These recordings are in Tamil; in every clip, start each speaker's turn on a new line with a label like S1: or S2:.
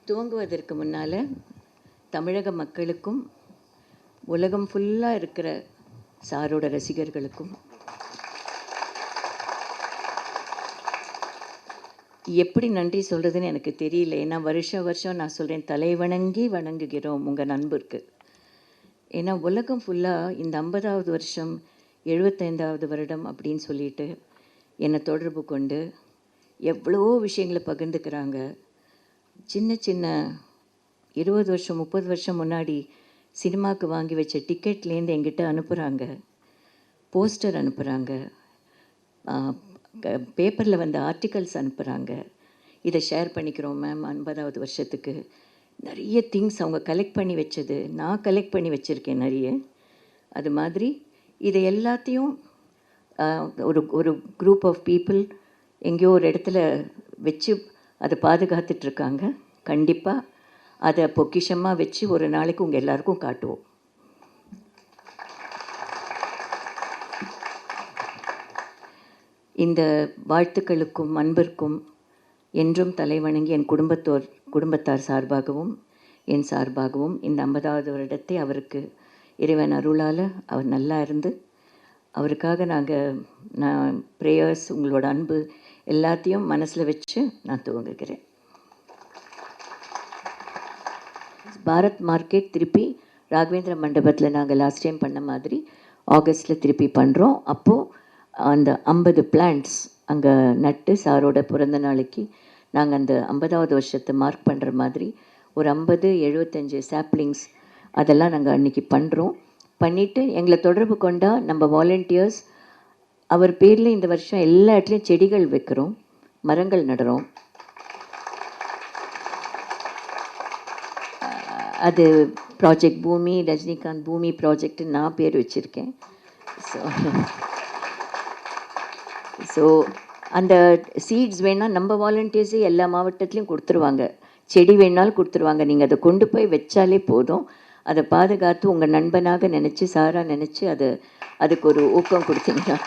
S1: துவங்குவதற்கு முன்னால் தமிழக மக்களுக்கும் உலகம் ஃபுல்லாக இருக்கிற சாரோட ரசிகர்களுக்கும் எப்படி நன்றி சொல்கிறதுன்னு எனக்கு தெரியல. ஏன்னா வருஷம் நான் சொல்கிறேன், தலை வணங்கி வணங்குகிறோம் உங்கள் நண்பருக்கு. ஏன்னா உலகம் ஃபுல்லாக இந்த 50வது வருஷம் 75வது வருடம் அப்படின்னு சொல்லிட்டு என்னை தொடர்பு கொண்டு எவ்வளோ விஷயங்களை பகிர்ந்துக்கிறாங்க. சின்ன சின்ன 20 வருஷம் 30 வருஷம் முன்னாடி சினிமாவுக்கு வாங்கி வச்ச டிக்கெட்லேருந்து எங்கிட்ட அனுப்புகிறாங்க, போஸ்டர் அனுப்புகிறாங்க, பேப்பரில் வந்த ஆர்டிகல்ஸ் அனுப்புகிறாங்க. இதை ஷேர் பண்ணிக்கிறோம் மேம் 50வது வருஷத்துக்கு. நிறைய திங்ஸ் அவங்க கலெக்ட் பண்ணி வச்சது நான் கலெக்ட் பண்ணி வச்சுருக்கேன் நிறைய. அது மாதிரி இதை எல்லாத்தையும் ஒரு ஒரு குரூப் ஆஃப் பீப்புள் எங்கேயோ ஒரு இடத்துல வச்சு அதை பாதுகாத்துட்ருக்காங்க. கண்டிப்பாக அதை பொக்கிஷமாக வச்சு ஒரு நாளைக்கு உங்கள் எல்லாருக்கும் காட்டுவோம். இந்த வாழ்த்துக்களுக்கும் அன்பிற்கும் என்றும் தலைவணங்கி என் குடும்பத்தார் சார்பாகவும் என் சார்பாகவும் இந்த 50வது வருடத்தை அவருக்கு இறைவன் அருளால் அவர் நல்லா இருந்து அவருக்காக நான் ப்ரேயர்ஸ், உங்களோட அன்பு எல்லாத்தையும் மனசில் வச்சு நான் துவங்குகிறேன். பாரத் மார்க்கெட் திருப்பி ராகவேந்திர மண்டபத்தில் நாங்கள் லாஸ்ட் டைம் பண்ண மாதிரி ஆகஸ்ட்டில் திருப்பி பண்ணுறோம். அப்போது அந்த 50 பிளான்ட்ஸ் அங்கே நட்டு சாரோட பிறந்த நாளைக்கு நாங்கள் அந்த 50வது வருஷத்தை மார்க் பண்ணுற மாதிரி ஒரு 50-75 சாப்ளிங்ஸ் அதெல்லாம் நாங்கள் அன்றைக்கி பண்ணுறோம். பண்ணிவிட்டு எங்களை தொடர்பு கொண்டால் நம்ம வாலண்டியர்ஸ் அவர் பேரில் இந்த வருஷம் எல்லா இடத்துலையும் செடிகள் வைக்கிறோம், மரங்கள் நடுறோம். அது ப்ராஜெக்ட் பூமி, ரஜினிகாந்த் பூமி ப்ராஜெக்ட் நான் பேர் வச்சுருக்கேன். ஸோ அந்த சீட்ஸ் வேணால் நம்ம வாலண்டியர்ஸே எல்லா மாவட்டத்துலேயும் கொடுத்துருவாங்க, செடி வேணாலும் கொடுத்துருவாங்க. நீங்கள் அதை கொண்டு போய் வச்சாலே போதும். அதை பாதுகாத்து உங்கள் நண்பனாக நினச்சி சாராக நினச்சி அதுக்கு ஒரு ஊக்கம் கொடுத்தீங்கன்னா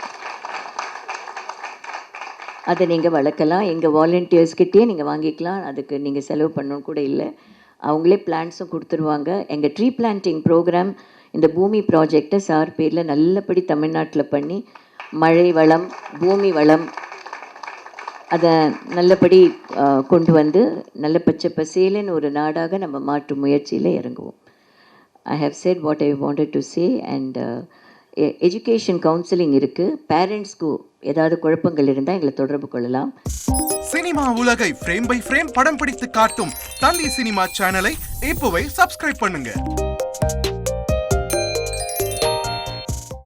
S1: அதை நீங்கள் வளர்க்கலாம். எங்கள் வாலண்டியர்ஸ்கிட்டே நீங்கள் வாங்கிக்கலாம். அதுக்கு நீங்கள் செலவு பண்ணணும் கூட இல்லை, அவங்களே பிளான்ட்ஸும் கொடுத்துருவாங்க. எங்கள் ட்ரீ பிளான்டிங் ப்ரோக்ராம் இந்த பூமி ப்ராஜெக்டை சார் பேரில் நல்லபடி தமிழ்நாட்டில் பண்ணி மழை வளம் பூமி வளம் அதை நல்லபடி கொண்டு வந்து நல்ல பச்சை பசேலன்னு ஒரு நாடாக நம்ம மாற்றும் முயற்சியில் இறங்குவோம். I have said what I wanted to say and education counselling இருக்குது. பேரண்ட்ஸ்க்கு ஏதாவது குழப்பங்கள் இருந்தால் எங்களை தொடர்பு கொள்ளலாம்.
S2: சினிமா உலகை ஃப்ரேம் பை ஃப்ரேம் படம் பிடித்து காட்டும் தந்தி சினிமா சேனலை இப்போவே சப்ஸ்கிரைப் பண்ணுங்க.